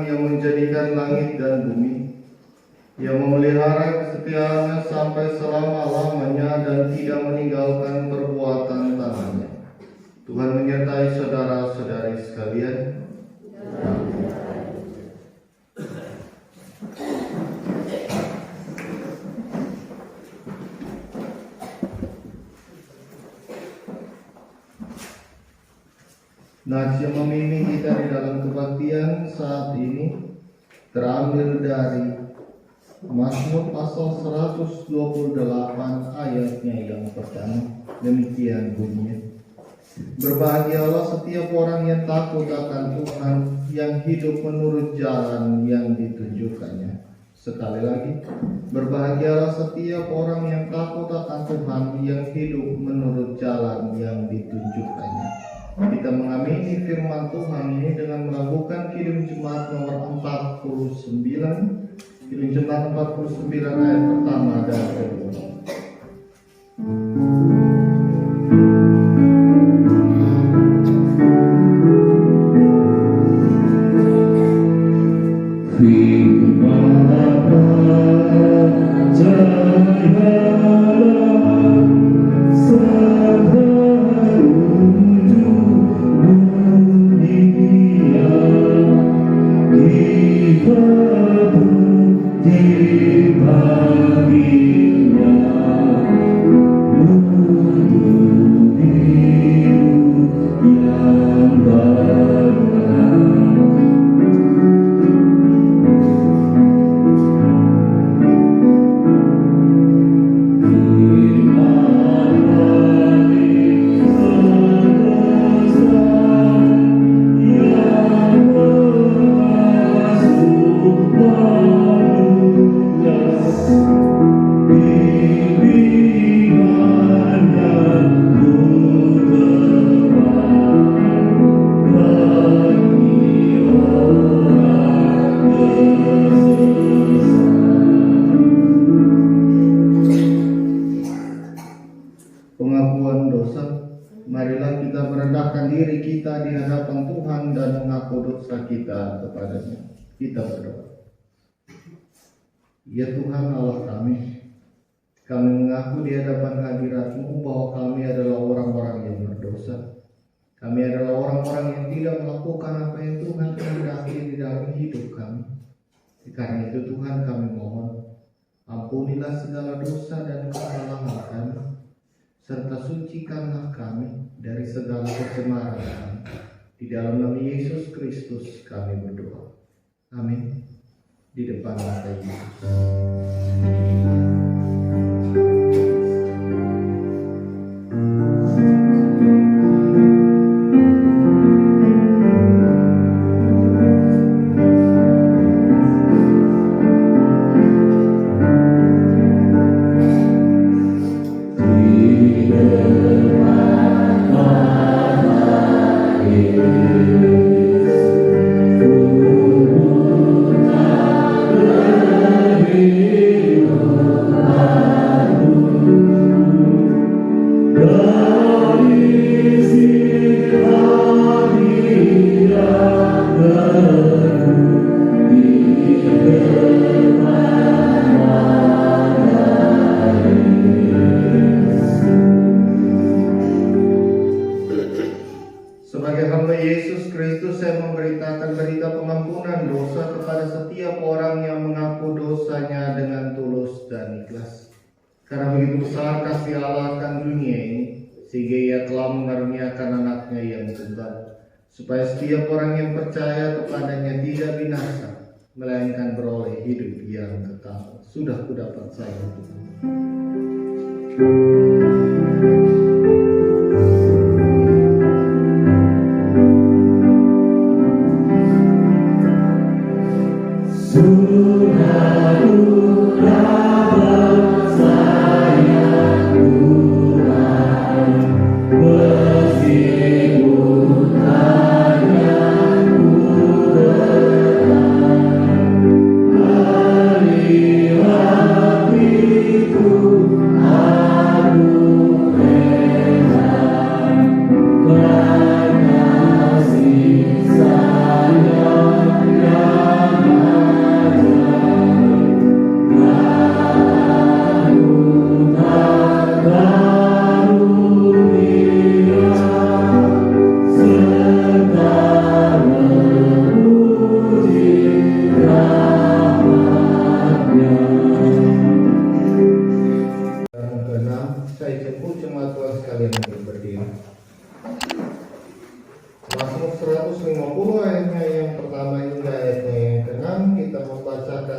Tuhan yang menjadikan langit dan bumi, yang memelihara kesetiaannya sampai selama-lamanya dan tidak meninggalkan perbuatan tangannya. Tuhan menyertai saudara-saudari sekalian. Nats yang memimpin kita di dalam kebaktian saat ini terambil dari Mazmur pasal 128 ayatnya yang pertama. Demikian bunyinya. Berbahagialah setiap orang yang takut akan Tuhan, yang hidup menurut jalan yang ditunjukkannya. Sekali lagi, berbahagialah setiap orang yang takut akan Tuhan, yang hidup menurut jalan yang ditunjukkannya. Kita mengamini firman Tuhan ini dengan melakukan Kidung Jemaat nomor 49, Kidung Jemaat 49 ayat pertama dan kedua. Pengakuan dosa. Marilah kita merendahkan diri kita di hadapan Tuhan dan mengaku dosa kita kepadanya. Kita berdoa. Ya Tuhan Allah kami mengaku di hadapan hadirat-Mu bahwa kami adalah orang-orang yang berdosa. Kami adalah orang-orang yang tidak melakukan apa yang Tuhan kehendaki di dalam hidup kami. Karena itu Tuhan, kami mohon, ampunilah segala dosa dan kesalahan kami, serta sucikanlah kami dari segala kecemaran kami. Di dalam nama Yesus Kristus kami berdoa. Amin. Di depan mata Yesus. Sebagai hamba Yesus Kristus, saya memberitakan berita pengampunan dosa kepada setiap orang yang mengaku dosanya dengan tulus dan ikhlas. Karena begitu besar kasih Allah akan dunia ini, sehingga Ia telah mengaruniakan anaknya yang tunggal, supaya setiap orang yang percaya kepadanya tidak binasa, melainkan beroleh hidup yang kekal. Sudah kudapat saya Tuhan. Sayang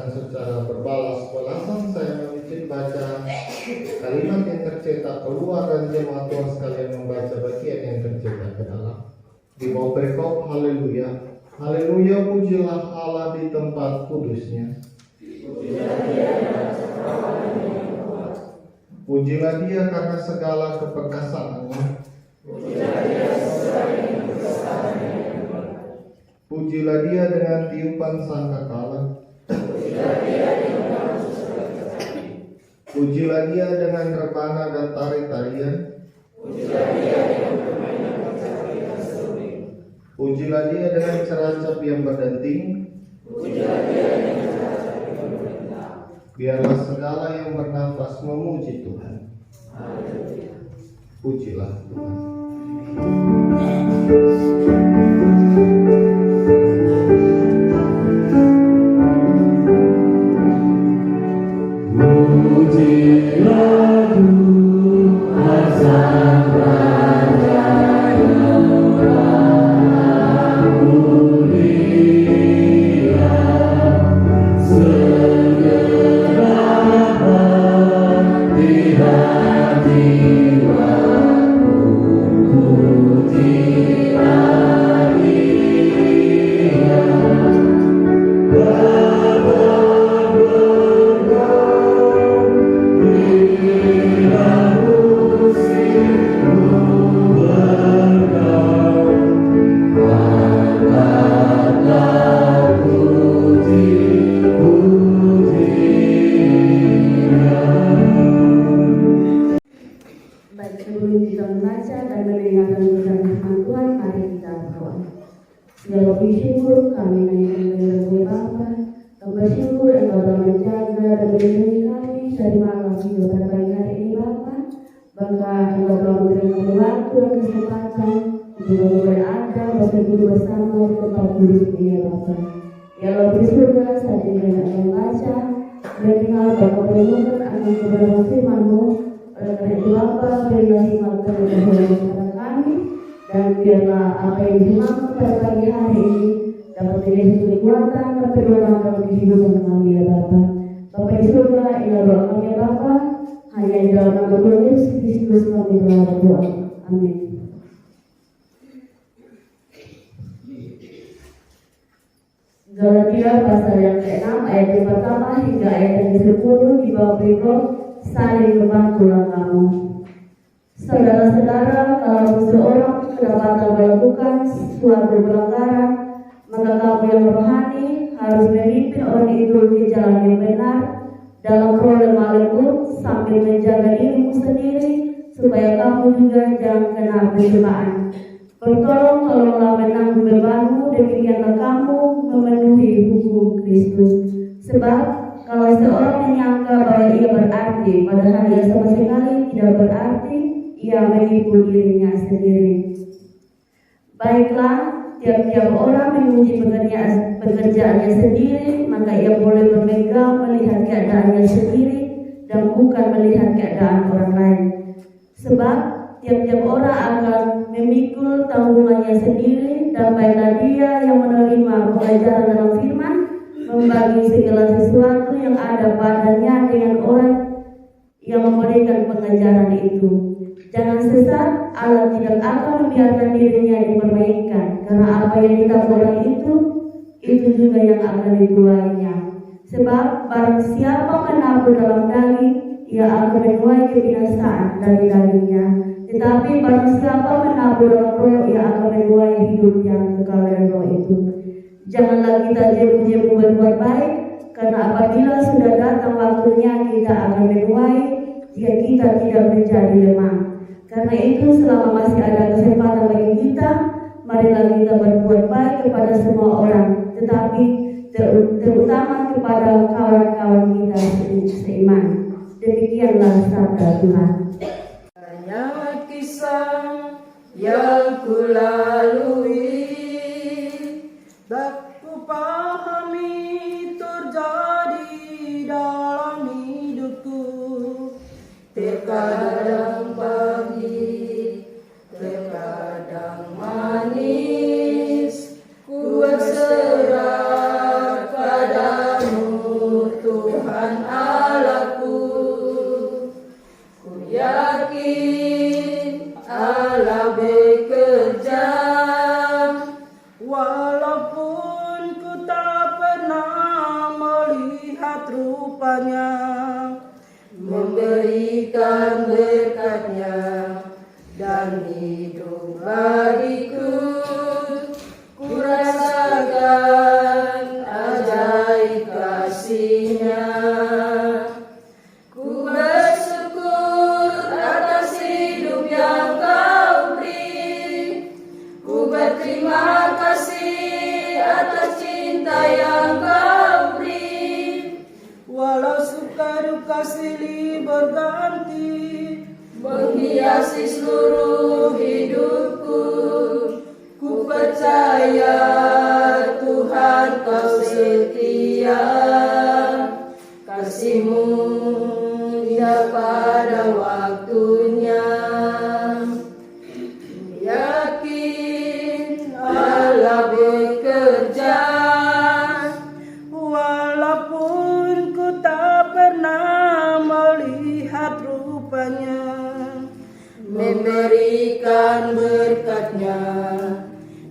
akan secara berbalas-balasan saya memiliki baca kalimat yang tercetak keluar dan jemaat Tuhan sekalian membaca bagian yang tercetak ke dalam. Di bawah berkop, haleluya. Haleluya, pujilah Allah di tempat kudusnya. Pujilah dia karena segala keperkasaannya. Pujilah dia dengan tiupan sangkakala. Pujilah dia dengan rebana dan tari-tarian. Pujilah dia dengan ceracap yang berdenting. Biarlah segala yang bernafas memuji Tuhan. Pujilah Tuhan. Galatia pasal yang ke-6 ayat yang pertama hingga ayat yang ke-10 di bawah berikut saling membantulah kamu. Saudara-saudara, kalau seseorang kedapatan melakukan suatu pelanggaran, maka kamu yang rohani harus memimpin orang itu ke jalan yang benar dalam roh lemah lembut sambil menjaga dirimu sendiri supaya kamu juga jangan kena pencobaan. Bertolong tolonglah menanggung bebanmu, demikianlah kamu memenuhi hukum Kristus. Sebab kalau seorang menyangka bahwa ia berarti, padahal ia sama sekali tidak berarti, ia menipu dirinya sendiri. Baiklah, tiap-tiap orang memuji pekerjaannya sendiri, maka ia boleh bermegah melihat keadaannya sendiri dan bukan melihat keadaan orang lain. Sebab tiap-tiap orang akan memikul tanggungannya sendiri, dan baiklah dia yang menerima pengajaran dalam firman membagi segala sesuatu yang ada padanya dengan orang yang memberikan pengajaran itu. Jangan sesat, Allah tidak akan membiarkan dirinya dipermainkan, karena apa yang ditaruh orang itu juga yang akan dituainya. Sebab barang siapa menabur dalam daging, ia akan menuai kebinasaan dari dagingnya. Tetapi barang siapa menabur dalam roh, ia akan menuai hidup yang kekal dari roh itu. Janganlah kita jemu-jemu berbuat baik, karena apabila sudah datang waktunya kita akan menuai jika kita tidak menjadi lemah. Karena itu selama masih ada kesempatan bagi kita, marilah kita berbuat baik kepada semua orang, tetapi terutama kepada kawan-kawan kita seiman. Demikianlah sabda Tuhan. Banyak kisah yang kulalui, tak kupahami terjadi dalam hidupku. Terkadang pagi, terkadang manis, ku berserah padamu. rupanya, memberikan berkatnya dan hidup bagiku. Ku rasakan ajaib kasih-Nya. Ku bersyukur atas hidup yang Kau beri. Ku berterima kasih atas cinta yang Kau beri. Walau suka duka silih berganti, menghiasi seluruh hidupku, ku percaya Tuhan Kau setia. Kasih-Mu indah pada waktunya. Yakin Allah bekerja, walaupun ku tak pernah melihat rupanya, memberikan berkatnya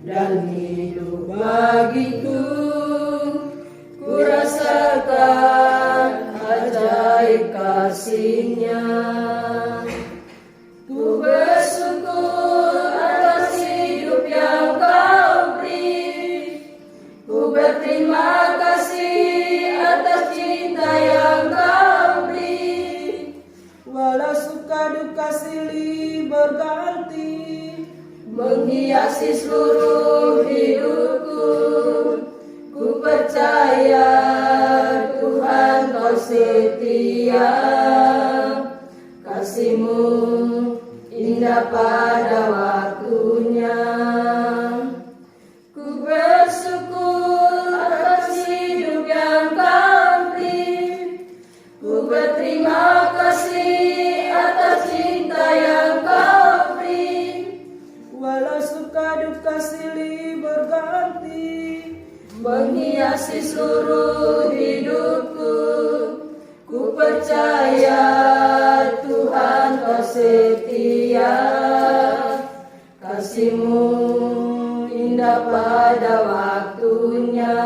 dan hidup bagiku. Ku rasakan ajaib kasih-Nya. Ku bersyukur atas hidup yang Kau beri. Ku berterima kasih atas cinta yang Kau beri. Walau suka duka silih berganti, menghiasi seluruh hidupku, ku percaya Tuhan Kau setia. Kasih-Mu indah pada waktunya. Ku bersyukur atas hidup yang Kau beri. Ku berterima kasih atas cinta yang Kau beri. Walau suka duka silih berganti, menghiasi seluruh hidupku, ku percaya Tuhan Kau setia. Kasih-Mu indah pada waktunya.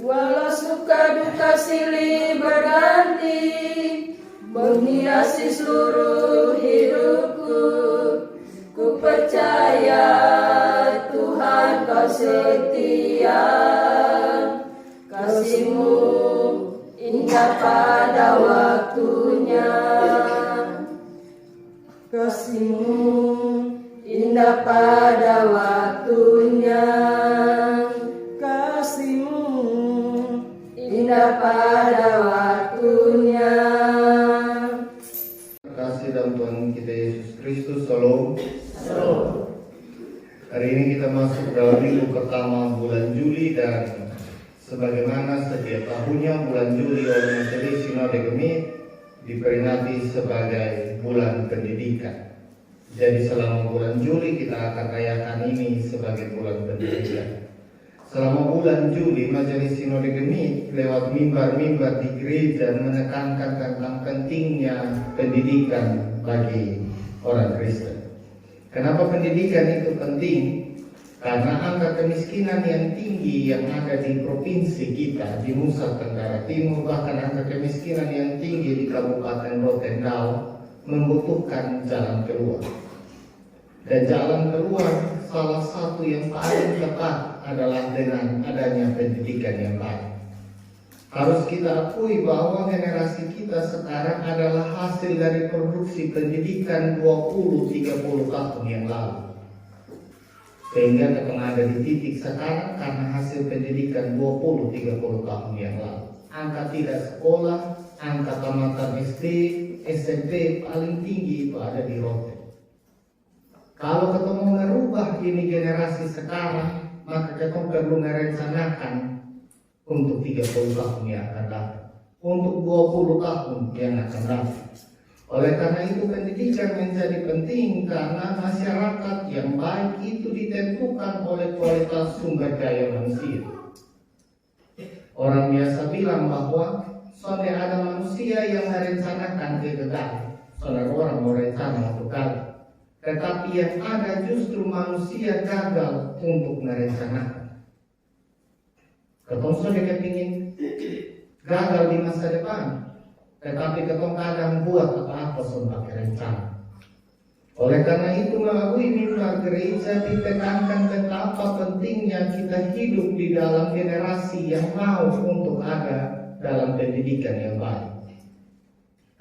Walau suka duka silih berganti, menghiasi seluruh hidupku, ku percaya Tuhan Kau setia. Kasih-Mu indah pada waktunya. Kasih-Mu indah pada waktunya. Kasih-Mu indah pada waktunya. Kasih dalam Tuhan kita Yesus Kristus. Shalom. Hari ini kita masuk dalam minggu pertama bulan Juli, dan sebagaimana setiap tahunnya bulan Juli oleh Majelis Sinode Gemit diperingati sebagai bulan pendidikan. Jadi selama bulan Juli kita akan rayakan ini sebagai bulan pendidikan. Selama bulan Juli Majelis Sinode Gemit lewat mimbar-mimbar di gereja menekankan tentang pentingnya pendidikan bagi orang Kristen. Kenapa pendidikan itu penting? Karena angka kemiskinan yang tinggi yang ada di provinsi kita di Nusa Tenggara Timur, bahkan angka kemiskinan yang tinggi di Kabupaten Rotendao, membutuhkan jalan keluar. Dan jalan keluar salah satu yang paling tepat adalah dengan adanya pendidikan yang baik. Harus kita akui bahwa generasi kita sekarang adalah hasil dari produksi pendidikan 20-30 tahun yang lalu. Sehingga kita ada di titik sekarang karena hasil pendidikan 20-30 tahun yang lalu. Angka tidak sekolah, angka tamatan SD, SMP paling tinggi itu ada di Rote. Kalau kita mau merubah ini generasi sekarang, maka kita perlu merencanakan untuk 30 tahun yang akan datang, untuk 20 tahun yang akan datang. Oleh karena itu pendidikan menjadi penting, karena masyarakat yang baik itu ditentukan oleh kualitas sumber daya manusia. Orang biasa bilang bahwa soalnya ada manusia yang merencanakan kegagalan, soalnya orang mau rencana untuk gagal. Tetapi yang ada justru manusia gagal untuk merencanakan. Ketemu saja kepingin gagal di masa depan. Tetapi ketong kadang buat apa-apa sebagai rencana. Oleh karena itu melalui mimbar gereja ditekankan betapa pentingnya kita hidup di dalam generasi yang mau untuk ada dalam pendidikan yang baik.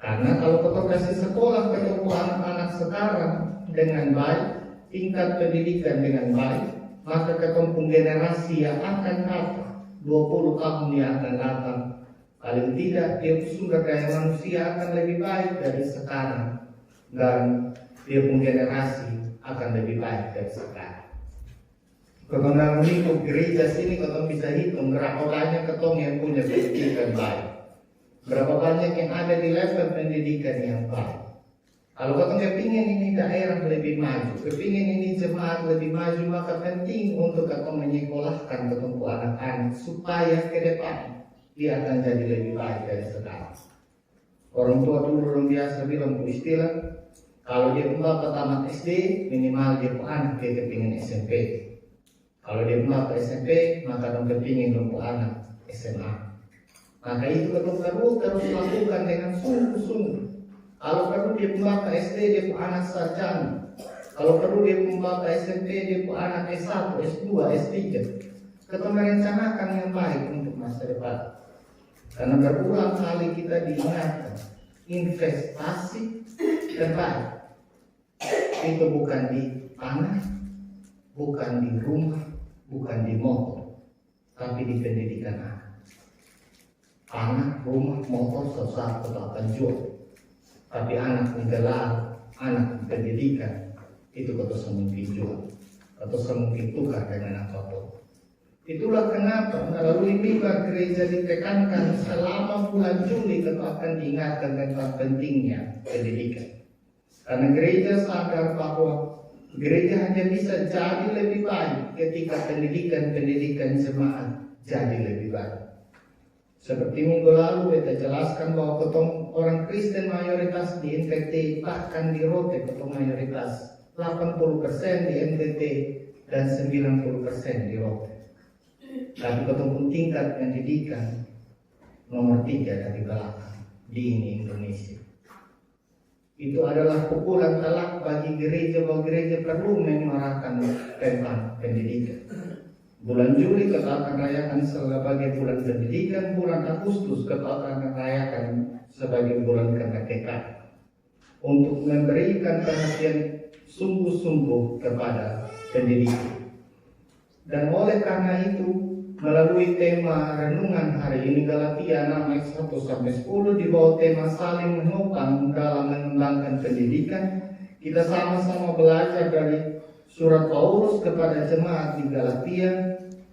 Karena kalau ketong kasih sekolah ketemu anak-anak sekarang dengan baik, tingkat pendidikan dengan baik, maka ketemu generasi yang akan datang 20 tahun yang akan datang, paling tidak dia sumber daya manusia akan lebih baik dari sekarang, dan dia pun generasi akan lebih baik dari sekarang. Kalau dalam lingkup gereja sini ketong bisa hitung berapa banyak ketong yang punya pendidikan baik, berapa banyak yang ada di level pendidikan yang baik. Kalau ketong kepingin ini daerah lebih maju, kepingin ini jemaat lebih maju, maka penting untuk ketong menyekolahkan ketong anak-anak supaya ke depan dia akan jadi lebih baik dari sekarang. Orang tua dulu orang biasa bilang istilah, kalau dia bapak tamat SD, minimal dia anak dia kepingin SMP. Kalau dia bapak SMP, maka dong kepingin dong anak SMA. Maka itu ketong terus lakukan dengan sungguh-sungguh. Kalau perlu dia bapak SD, dia anak sarjana. Kalau perlu dia bapak SMP, dia anak S1, S2, S3. Ketong merencanakan yang baik untuk masa depan. Karena berulang kali kita diingatkan, investasi terbaik itu bukan di tanah, bukan di rumah, bukan di motor, tapi di pendidikan anak. Tanah, rumah, motor sesuatu akan jual, tapi anak menggelar, anak pendidikan itu kata semungkin jual, atau semungkin tukar dengan apapun. Itulah kenapa melalui mimbar gereja ditekankan selama bulan Juli kita akan diingatkan tentang pentingnya pendidikan. Karena gereja sadar bahwa gereja hanya bisa jadi lebih baik ketika pendidikan jemaat jadi lebih baik. Seperti minggu lalu kita jelaskan bahwa ketong orang Kristen mayoritas di NTT, bahkan di Rote ketong mayoritas 80% di NTT dan 90% di Rote. Tapi ketemu tingkat pendidikan nomor 3 dari belakang di Indonesia. Itu adalah pukulan telak bagi gereja bahwa gereja perlu menyuarakan tentang pendidikan. Bulan Juli kita akan rayakan sebagai bulan pendidikan, bulan Agustus kita akan rayakan sebagai bulan kemerdekaan. Untuk memberikan perhatian sungguh-sungguh kepada pendidikan. Dan oleh karena itu, melalui tema renungan hari ini Galatia 6 ayat 1-10 di bawah tema saling menopang dalam mengembangkan pendidikan, kita sama-sama belajar dari surat Paulus kepada jemaat di Galatia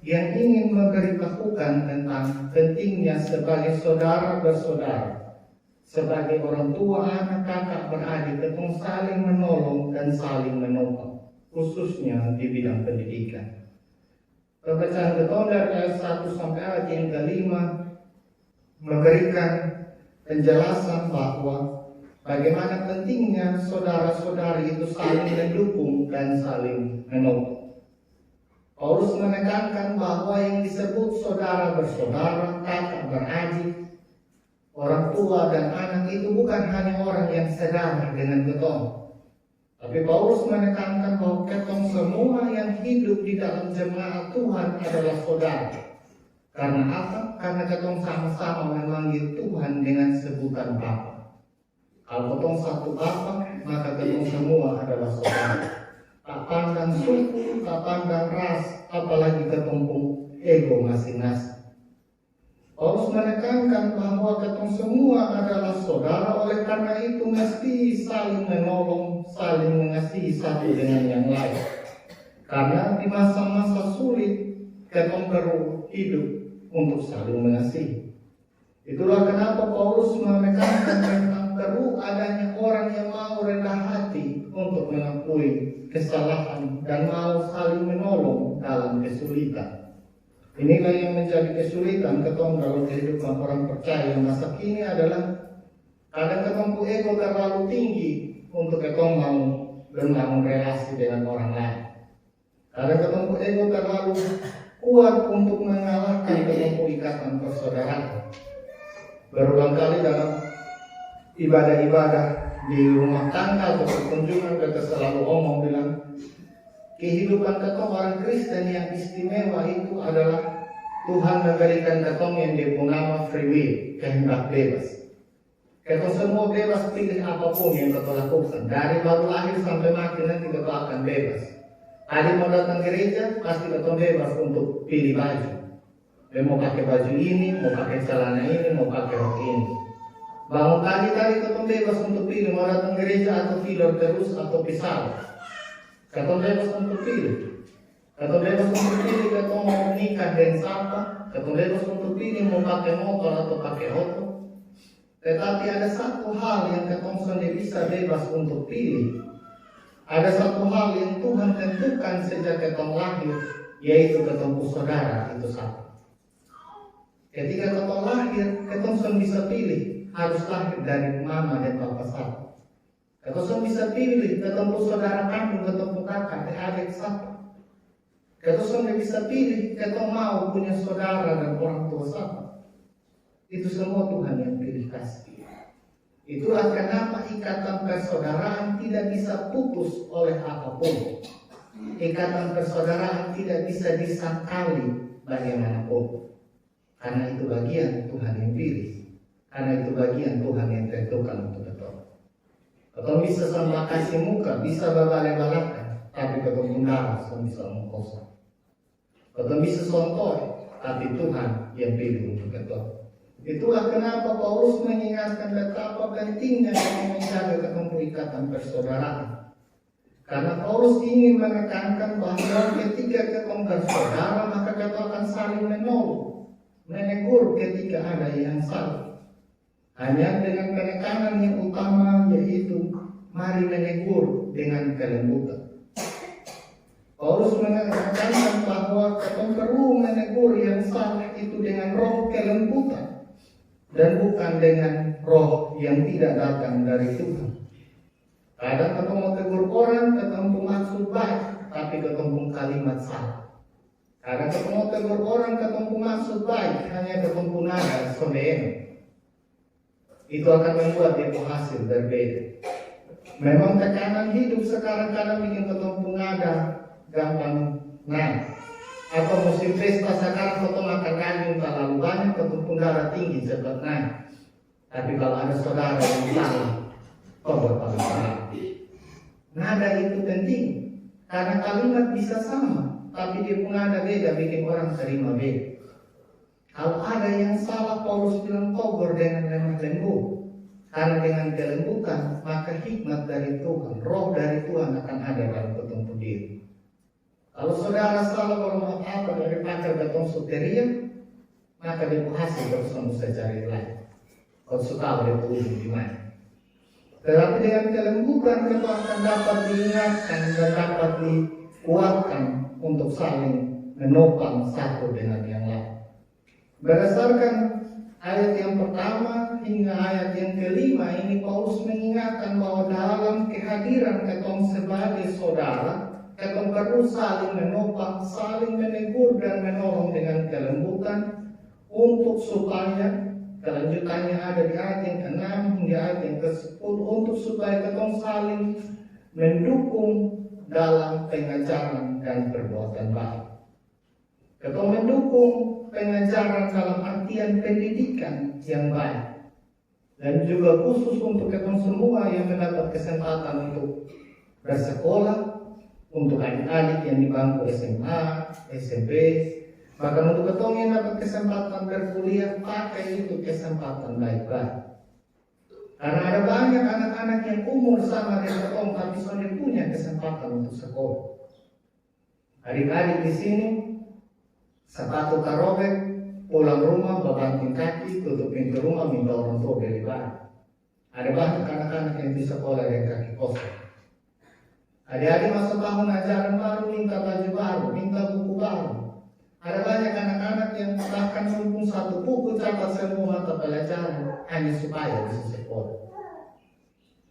yang ingin memberitahukan tentang pentingnya sebagai saudara bersaudara, sebagai orang tua, anak, kakak, beradik, ketong saling menolong dan saling menopang, khususnya di bidang pendidikan. Pembacaan ketong dari ayat 1 sampai ayat yang ke-5 memberikan penjelasan bahwa bagaimana pentingnya saudara-saudari itu saling mendukung dan saling menolong. Paulus menekankan bahwa yang disebut saudara bersaudara, kakak beradik, orang tua dan anak itu bukan hanya orang yang sedara dengan ketong. Tapi Paulus menekankan bahwa ketong semua yang hidup di dalam jemaat Tuhan adalah saudara. Karena apa? Karena ketong sama-sama memanggil Tuhan dengan sebutan Bapa. Kalau ketong satu Bapa, maka ketong semua adalah saudara. Tak pandang suku, tak pandang ras, apalagi ketong ego masing-masing. Paulus menekankan bahwa ketong semua adalah saudara, oleh karena itu mesti saling menolong, saling mengasihi satu dengan yang lain. Karena di masa-masa sulit, ketong perlu hidup untuk saling mengasihi. Itulah kenapa Paulus menekankan tentang perlu adanya orang yang mau rendah hati untuk mengakui kesalahan dan mau saling menolong dalam kesulitan. Inilah yang menjadi kesulitan ketong dalam kehidupan orang percaya masa kini adalah kadang ketong ego terlalu tinggi untuk ketong mau membangun relasi dengan orang lain. Kadang ketong ego terlalu kuat untuk mengalahkan ketong ikatan persaudaraan. Berulang kali dalam ibadah-ibadah di rumah tangga atau perkunjungan kita selalu omong bilang, kehidupan ketong orang Kristen yang istimewa itu adalah Tuhan memberikan ketong yang dipunama free will, kehendak bebas. Ketong semua bebas pilih apapun yang ketong lakukan. Dari baru lahir sampai mati nanti ketong akan bebas. Ada mau datang gereja, pasti ketong bebas untuk pilih baju. Dia mau pakai baju ini, mau pakai celana ini, mau pakai rok ini. Bangun tadi ketong bebas untuk pilih mau datang gereja atau tidur terus atau pisau. Ketong bebas untuk pilih. Ketong bebas untuk pilih ketong mau menikah dengan siapa. Ketong bebas untuk pilih mau pakai motor atau pakai auto. Tetapi ada satu hal yang ketong sendiri bisa bebas untuk pilih. Ada satu hal yang Tuhan tentukan sejak ketong lahir, yaitu ketong saudara itu satu. Ketika ketong lahir, ketong sudah bisa pilih harus lahir dari mama dan papa satu. Ketong sudah bisa pilih ketong saudara kandung, ketong kakak, adik satu. Ketong sudah bisa pilih ketong mau punya saudara dan orang tua satu. Itu semua Tuhan yang pilih kasih. Itulah kenapa ikatan persaudaraan tidak bisa putus oleh apapun. Ikatan persaudaraan tidak bisa disangkali bagaimanapun. Karena itu bagian Tuhan yang pilih. Karena itu bagian Tuhan yang tentukan untuk ketong. Ketong bisa sama kasih muka, bisa babale-balakan, tapi ketong darah bisa mengkosong. Ketong bisa sontoi, tapi Tuhan yang pilih untuk ketong. Itulah kenapa Paulus mengingatkan betapa pentingnya menjaga ketemu ikatan persaudaraan. Karena Paulus ingin menekankan bahwa ketika ketemu bersaudara, maka kita akan saling menolong, menegur ketika ada yang salah. Hanya dengan penekanan yang utama, yaitu mari menegur dengan kelembutan. Paulus menekankan bahwa kita perlu menegur yang salah itu dengan roh kelembutan. Dan bukan dengan roh yang tidak datang dari Tuhan. Kadang ketemu tegur orang, ketemu maksud baik, tapi ketemu kalimat salah. Kadang ketemu tegur orang, ketemu maksud baik, hanya ketemu nada sombong. Itu akan membuat dia hasil berbeda. Memang tekanan hidup sekarang kadang bikin ketemu nada gampang naik. Atau musim pesta sekarang foto makan kambing terlalu banyak, ketemu darah tinggi cepat naik. Tapi kalau ada saudara yang salah, paling salah. Nada itu penting, karena kalimat bisa sama, tapi dia pun nada beda, bikin orang terima beda. Kalau ada yang salah, Paulus bilang togor dengan lemah lembut. Karena dengan kelembutan, maka hikmat dari Tuhan, roh dari Tuhan akan ada dalam ketemu diri. Kalau saudara salah kalau mau apa dari pacar ketong soteria, maka dia hasil terus bisa cari lain. Kalau suka dia ujung di mana. Tetapi dengan kelembutan kita akan dapat diingatkan dan dapat dikuatkan untuk saling menopang satu dengan yang lain. Berdasarkan ayat yang pertama hingga ayat yang kelima ini Paulus mengingatkan bahwa dalam kehadiran ketong sebagai saudara, ketong perlu saling menopang, saling menegur dan menolong dengan kelembutan untuk supaya kelanjutannya ada di ayat yang ke-6 hingga ayat yang ke-10 untuk supaya ketong saling mendukung dalam pengajaran dan perbuatan baik. Ketong mendukung pengajaran dalam artian pendidikan yang baik dan juga khusus untuk ketong semua yang mendapat kesempatan untuk bersekolah, untuk adik-adik yang di bangku SMA, SMP, bahkan untuk ketong yang dapat kesempatan berkuliah, pakai itu kesempatan baik-baik. Karena ada banyak anak-anak yang umur sama dengan ketong, tapi sudah punya kesempatan untuk sekolah. Adik-adik di sini, sepatu tarobek, pulang rumah, banting kaki, tutup pintu rumah, minta orang tua beli barang. Ada banyak anak-anak yang di sekolah dengan kaki kosong. Adik-adik masuk tahun ajaran baru, minta baju baru, minta buku baru. Ada banyak anak-anak yang bahkan mumpung satu buku catat semua mata pelajaran hanya supaya bisa sekolah.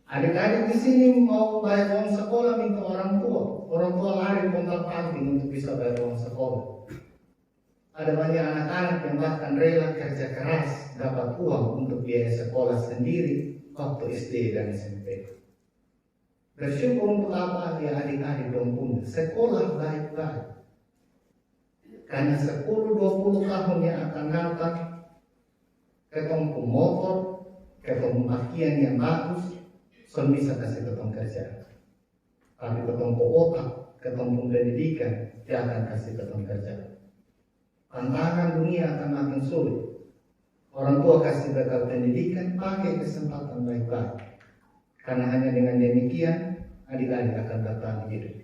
Adik-adik di sini mau bayar uang sekolah minta orang tua lari kontak panting untuk bisa bayar uang sekolah. ada banyak anak-anak yang bahkan rela kerja keras dapat uang untuk biaya sekolah sendiri waktu SD dan SMP. Bersyukur untuk apa ya adik-adik dong punya sekolah baik-baik. Karena 10-20 tahun yang akan datang, ketemu motor, ketemu pakaian yang bagus, son bisa kasih ketemu kerja. Tapi ketemu otak, ketemu pendidikan, dia akan kasih ketemu kerja. Tantangan dunia akan makin sulit. Orang tua kasih bekal pendidikan, pakai kesempatan baik-baik. Karena hanya dengan demikian, adik-adik akan datang hidup.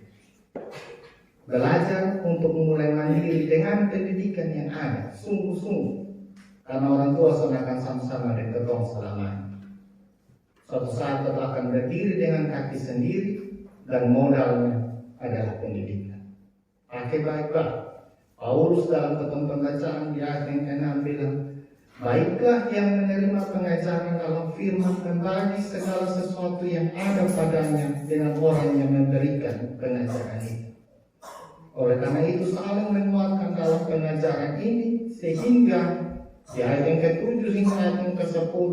Belajar untuk memulai mandiri dengan pendidikan yang ada, sungguh-sungguh. Karena orang tua akan sama-sama dan ketong selamanya. Suatu saat kita akan berdiri dengan kaki sendiri dan modalnya adalah pendidikan. Pakai baik-baik. Paulus dalam ketemu pembacaan di ayat yang ke-6 bilang, baiklah yang menerima pengajaran dalam firman membagi segala sesuatu yang ada padanya dengan orang yang memberikan pengajaran itu. Oleh karena itu saling menguatkan dalam pengajaran ini sehingga di ayat yang ke-7 hingga ayat yang ke-10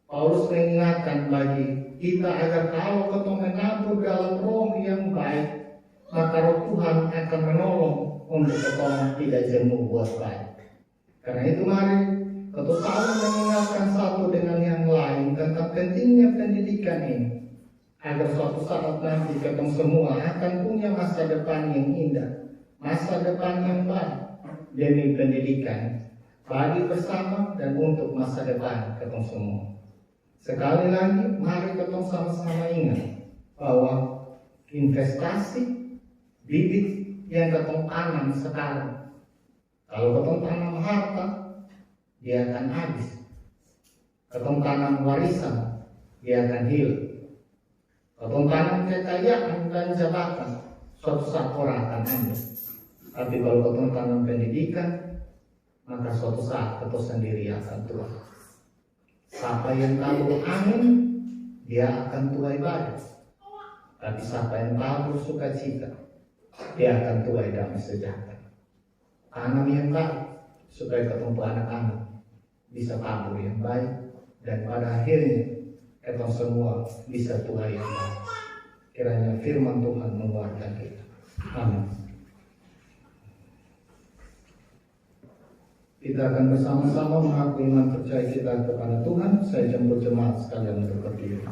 Paulus mengingatkan bagi kita agar kalau kita menabur dalam roh yang baik, maka roh Tuhan akan menolong untuk kita tidak jenuh buat baik. Karena itu mari kita saling mengingatkan satu dengan yang lain tentang pentingnya pendidikan ini. Agar suatu saat nanti kita semua akan punya masa depan yang indah, masa depan yang baik demi pendidikan bagi bersama dan untuk masa depan kita semua. Sekali lagi, mari kita sama-sama ingat bahwa investasi bibit yang kita tanam sekarang, kalau kita tanam harta, dia akan habis. Kita tanam warisan, dia akan hilang. Kalau tanam kekayaan dan jabatan, suatu saat orang akan ambil. Tapi kalau kau tanam pendidikan, maka suatu saat kau sendiri akan tua. Siapa yang tabur angin, dia akan tuai badai. Tapi siapa yang tabur sukacita, dia akan tuai damai sejahtera. Tanam yang baik, supaya ketemu anak-anak bisa tabur yang baik, dan pada akhirnya kita semua bisa tua yang baik. Kiranya firman Tuhan menguatkan kita. Amin. Kita akan bersama-sama mengaku iman percaya kita kepada Tuhan. Saya jemput jemaat sekalian untuk berdiri.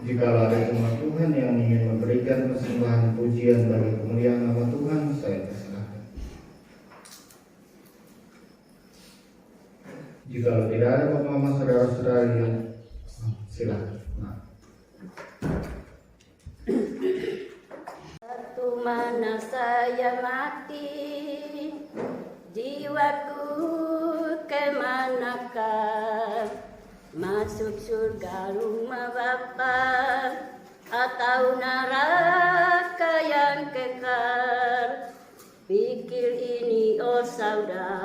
Jika ada jemaat Tuhan yang ingin memberikan persembahan pujian bagi kemuliaan nama Tuhan, saya persilakan. Jika tidak ada bapak-bapak saudara-saudari yang silakan. Satu mana saya mati, jiwaku kemanakah? Masuk surga rumah Bapa atau neraka yang kekal? Pikir ini oh saudaraku,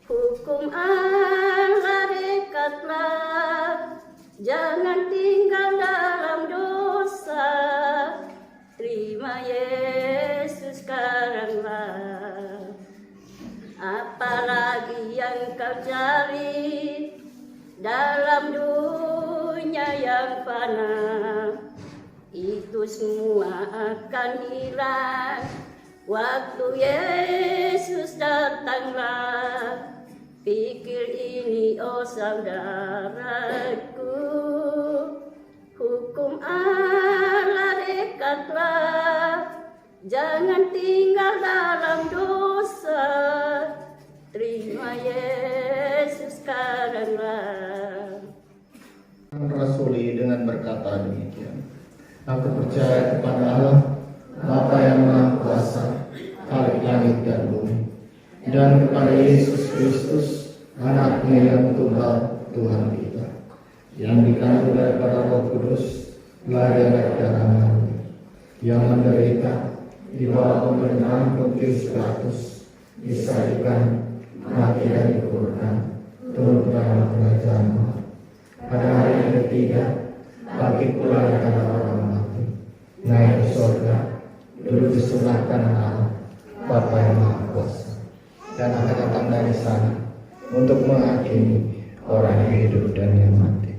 hukum Allah dekatlah, jangan tinggal dalam dosa, terima Yesus sekaranglah. Apalagi yang kau cari dalam dunia yang fana, itu semua akan hilang waktu Yesus datanglah. Pikir ini oh saudaraku, hukum Allah dekatlah, jangan tinggal dalam dosa, terima Yesus sekaranglah. Rasuli dengan berkata demikian, aku percaya kepada Allah, Bapa yang Maha Kuasa, Khalik langit dan bumi, dan kepada Yesus Kristus, Anaknya yang tunggal, Tuhan kita, yang dikandung daripada Roh Kudus, lahir dari darah Maria, yang menderita di bawah pemerintahan Pontius Pilatus, disalibkan, mati dan dikuburkan, turun ke dalam kerajaan Allah. Pada hari yang ketiga, bangkit pula antara orang mati, naik ke surga, duduk di sebelah kanan Allah, Bapa yang Maha Kuasa, dan akan datang dari sana untuk menghakimi orang yang hidup dan yang mati.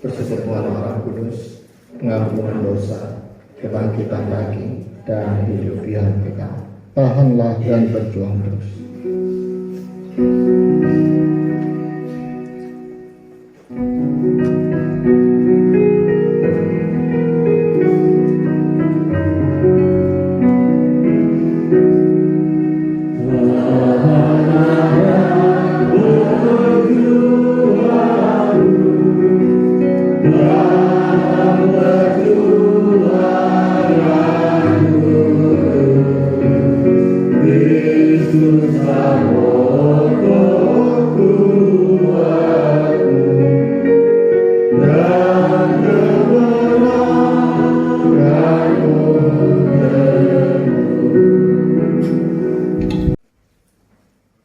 Persekutuan Orang Kudus, pengampunan dosa, kebangkitan daging, dan hidup yang kekal. Tahanlah dan berjuang terus.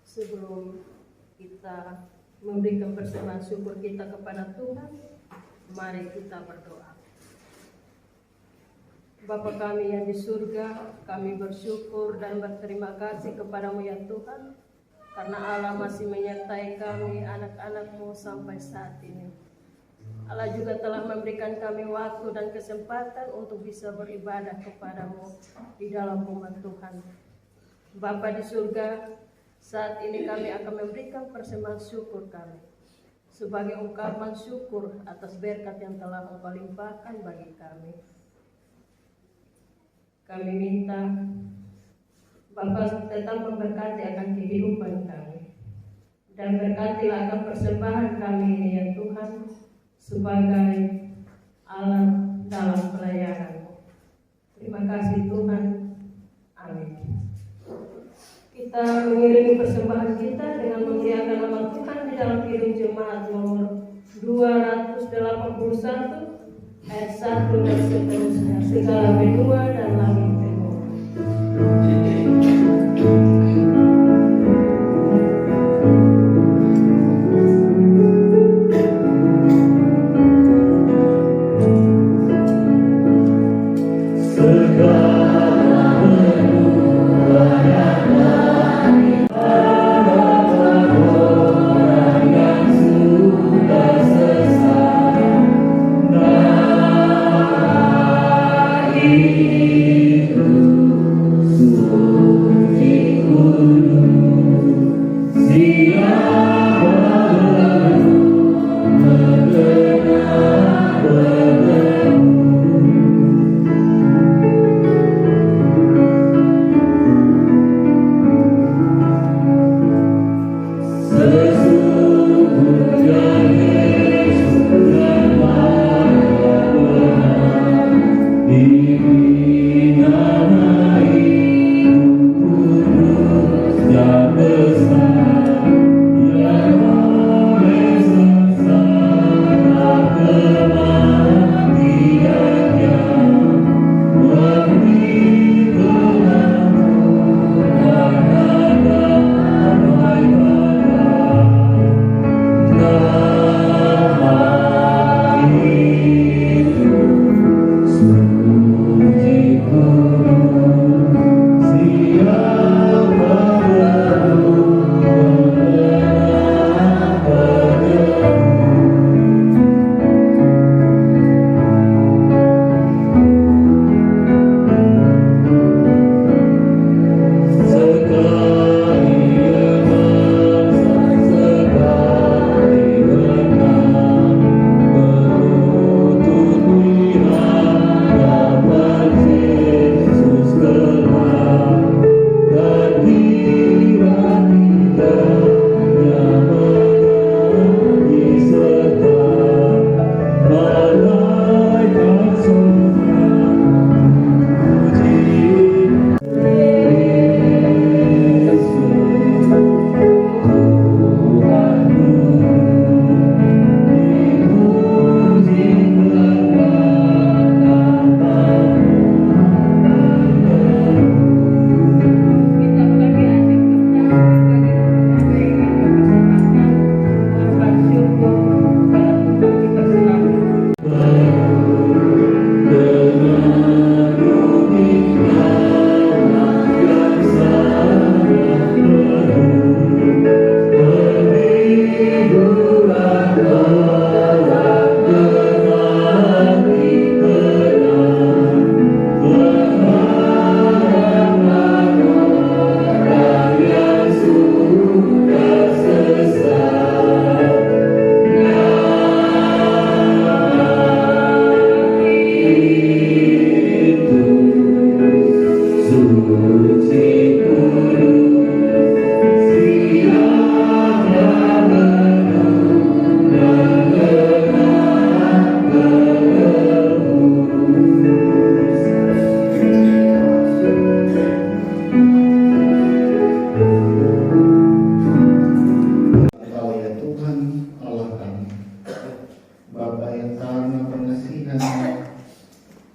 Sebelum kita memberikan persembahan syukur kita kepada Tuhan, mari kita berdoa. Bapa kami yang di surga, kami bersyukur dan berterima kasih kepadamu ya Tuhan, karena Allah masih menyertai kami anak-anak-Mu sampai saat ini. Allah juga telah memberikan kami waktu dan kesempatan untuk bisa beribadah kepadamu di dalam rumah Tuhan. Bapa di surga, saat ini kami akan memberikan persembahan syukur kami sebagai ungkapan syukur atas berkat yang telah Engkau limpahkan bagi kami. Kami minta Bapa tetap memberkati akan kehidupan kami, dan berkatilah akan persembahan kami ini ya Tuhan, sebagai alat dalam pelayanan-Mu. Terima kasih Tuhan. Amin. Kita mengiringi persembahan kita dengan memuliakan nama Tuhan di dalam Kidung Jemaat nomor 281 ayat 1 dan seterusnya. Segala benua dan langit penuh.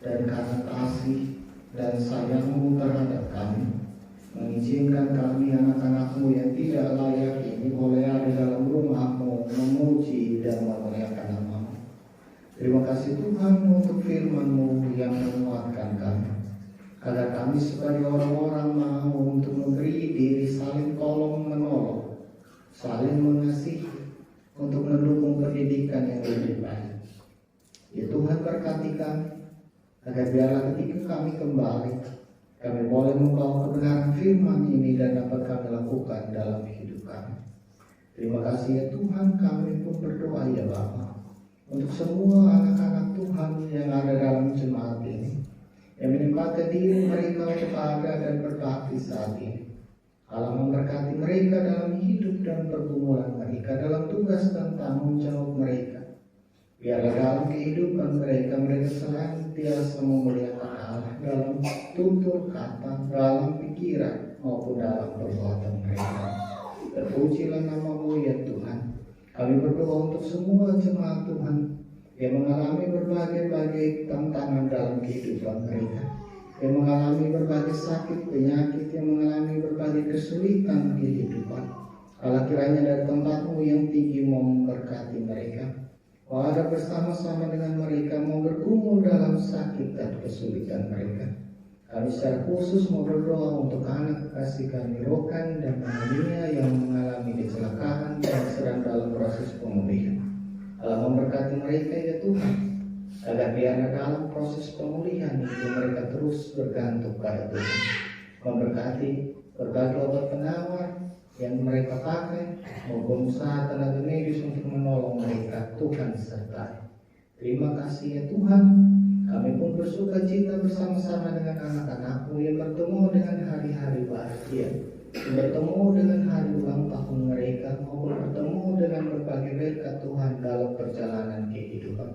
dan karena kasih dan sayang-Mu terhadap kami, mengizinkan kami anak-anak-Mu yang tidak layak ini boleh ada dalam rumah-Mu, memuji dan memuliakan nama-Mu. Terima kasih Tuhan untuk firman-Mu yang menguatkan kami, agar kami sebagai orang-orang mau untuk memberi diri saling tolong menolong, saling mengasihi, untuk mendukung pendidikan yang lebih baik. Ya Tuhan, berkati kami, agar biarlah ketika kami kembali, kami boleh membawa kebenaran firman ini dan dapat kami lakukan dalam hidup kami. Terima kasih ya Tuhan, kami pun berdoa ya Bapa, untuk semua anak-anak Tuhan yang ada dalam jemaat ini, yang menyempatkan diri mereka untuk ada dan berbakti saat ini. Allah memberkati mereka dalam hidup dan pergumulan mereka, dalam tugas dan tanggung jawab mereka. Biarlah dalam kehidupan mereka senantiasa memuliakan Allah dalam tutur kata, dalam pikiran maupun dalam perbuatan mereka. Terpujilah nama-Mu ya Tuhan. Kami berdoa untuk semua jemaat Tuhan yang mengalami berbagai tantangan dalam kehidupan mereka, yang mengalami berbagai sakit, penyakit, yang mengalami berbagai kesulitan kehidupan. Allah, kiranya dari tempat-Mu yang tinggi mau memberkati mereka, mau ada bersama-sama dengan mereka, mau bergumul dalam sakit dan kesulitan mereka. Kami secara khusus mau berdoa untuk anak kekasih kami Rokan dan Mania yang mengalami kecelakaan dan sedang dalam proses pemulihan. Allah memberkati mereka ya Tuhan, agar biarlah dalam proses pemulihan itu mereka terus bergantung pada Tuhan. Memberkati berbagai obat penawar yang mereka pakai maupun usaha tenaga medis untuk menolong mereka, Tuhan sertai. Terima kasih ya Tuhan, kami pun bersuka cita bersama-sama dengan anak-anak-Mu yang bertemu dengan hari-hari bahagia, yang bertemu dengan hari ulang tahun mereka, maupun bertemu dengan berbagai berkat Tuhan dalam perjalanan kehidupan.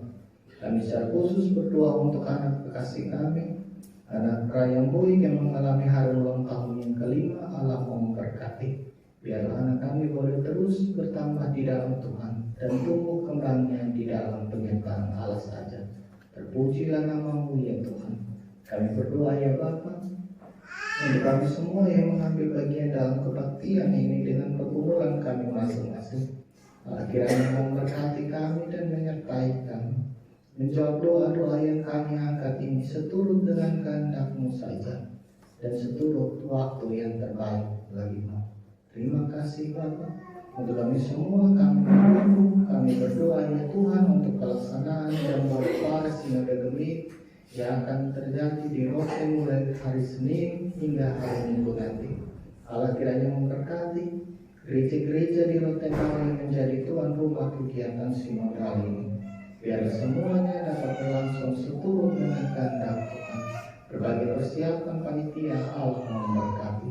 Kami secara khusus berdoa untuk anak kekasih kami, anak Rayang Boy yang mengalami hari ulang tahun yang kelima. Allah memberkati, biarlah anak kami boleh terus bertambah di dalam Tuhan dan tumbuh kembangnya di dalam penyertaan Allah saja. Terpujilah nama-Mu ya Tuhan. Kami berdoa ya Bapa, untuk kami semua yang mengambil bagian dalam kebaktian ini dengan pergumulan kami masing-masing. Kiranya memberkati kami dan menyertai kami, menjawab doa-doa yang kami angkat ini seturut dengan kehendak-Mu saja dan seturut waktu yang terbaik bagi-Mu. Terima kasih Bapa. Untuk kami semua kami berdoa ya Tuhan untuk pelaksanaan dan para sinode gemit yang akan terjadi di Rote mulai hari Senin hingga hari Minggu nanti. Allah kiranya memberkati gereja-gereja di Rote yang menjadi tuan rumah kegiatan sinodal ini. Biar semuanya dapat berlangsung seturut dengan kehendak Tuhan. Berbagai persiapan panitia Allah memberkati,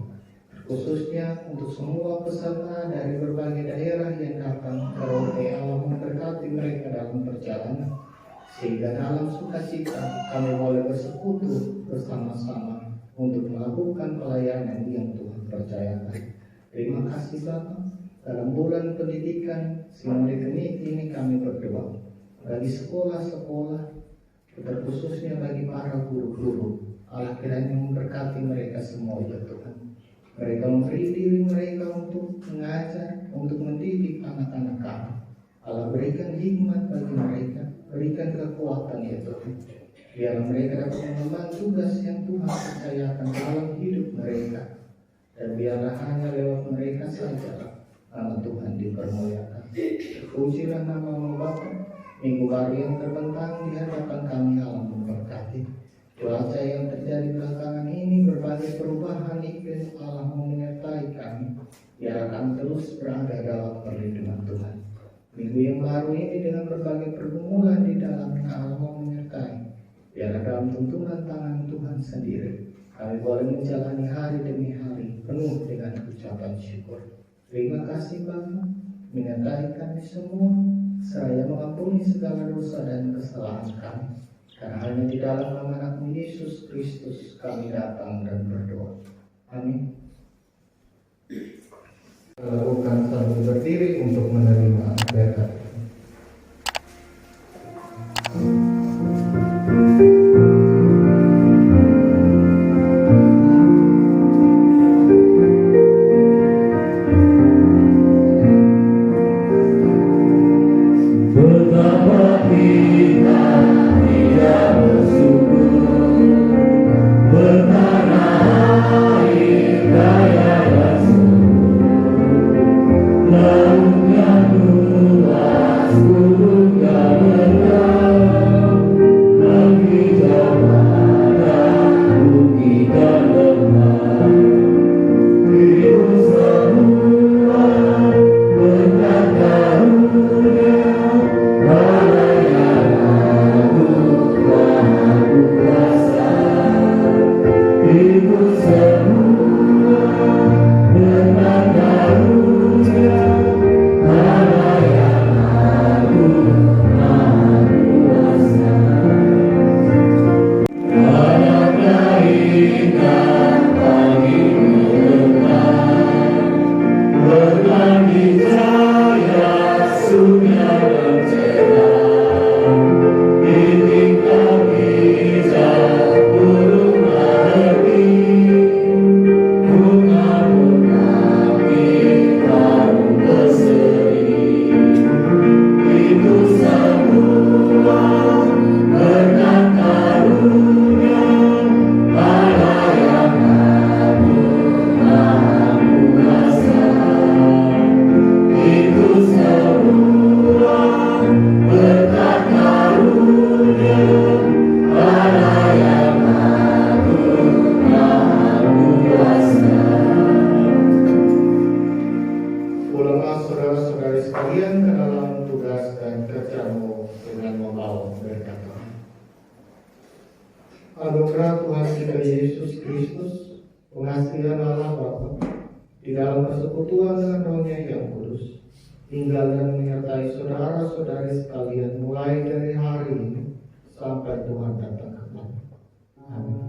khususnya untuk semua peserta dari berbagai daerah yang datang ke Rote. Allah memberkati mereka dalam perjalanan, sehingga dalam sukacita kami boleh bersekutu bersama-sama untuk melakukan pelayanan yang Tuhan percayakan. Terima kasih Bapa. Dalam bulan pendidikan Sinode Gemit ini kami berdoa bagi sekolah-sekolah, terkhususnya bagi para guru-guru. Allah kiranya memberkati mereka semua ya Tuhan. Mereka memberi diri mereka untuk mengajar, untuk mendidik anak-anak kami. Allah berikan hikmat bagi mereka, berikan kekuatan ya Tuhan. Biar mereka dapat mengemban tugas yang Tuhan percayakan dalam hidup mereka. Dan biarlah hanya lewat mereka saja nama Tuhan dipermuliakan. Pujilah nama-Mu Bapa. Minggu baru yang terbentang di hadapan kami Allah memberkati. Cuaca yang terjadi belakangan ini, berbagai perubahan iklim, Allah menyertai kami. Biar kami terus berada dalam perlindungan Tuhan. Minggu yang baru ini dengan berbagai pergumulan di dalamnya Allah menyertai. Biar dalam tuntunan tangan Tuhan sendiri kami boleh menjalani hari demi hari penuh dengan ucapan syukur. Terima kasih Bapa, menyertai kami semua, seraya mengampuni segala dosa dan kesalahan kami. Karena hanya di dalam nama Anak-Mu Yesus Kristus kami datang dan berdoa. Amin. Lakukan sambil berdiri untuk menerima berkat. anugerah Tuhan kita Yesus Kristus, pengasihan Allah Bapa, di dalam persekutuan dengan Roh-Nya yang kudus, tinggal dan menyertai saudara-saudari sekalian mulai dari hari ini sampai Tuhan datang kembali. Amin.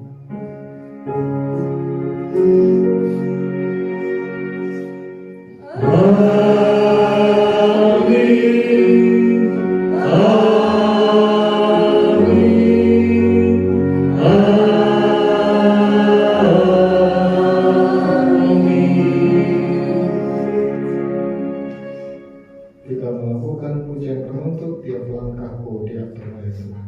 Kita melakukan pujian penutup tiap langkahku di atas Tuhan.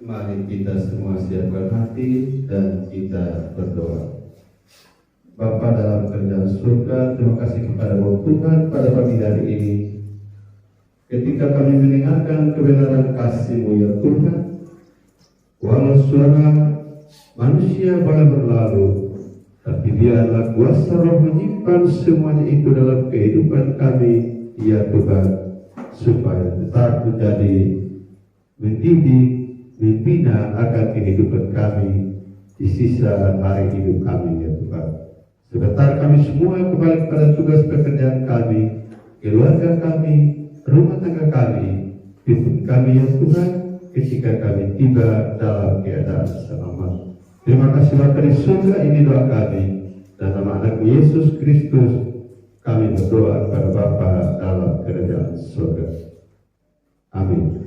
Mari kita semua siapkan hati dan kita berdoa. Bapa dalam kerajaan surga, terima kasih kepada Tuhan pada pagi hari ini. Ketika kami mendengarkan kebenaran kasih-Mu ya Tuhan, walau suara manusia boleh berlalu, tapi biarlah kuasa Roh menyimpan semuanya itu dalam kehidupan kami ya Tuhan, supaya tetap menjadi mendidik, membina akan kehidupan kami di sisa hari hidup kami ya Tuhan. Sebentar kami semua kembali pada tugas pekerjaan kami, keluarga kami, rumah tangga kami, pimpin kami ya Tuhan ketika kami tiba dalam keadaan selamat. Terima kasih Bapa di surga, ini doa kami, dan nama anak Yesus Kristus kami berdoa kepada Bapa dalam kerajaan surga. Amin.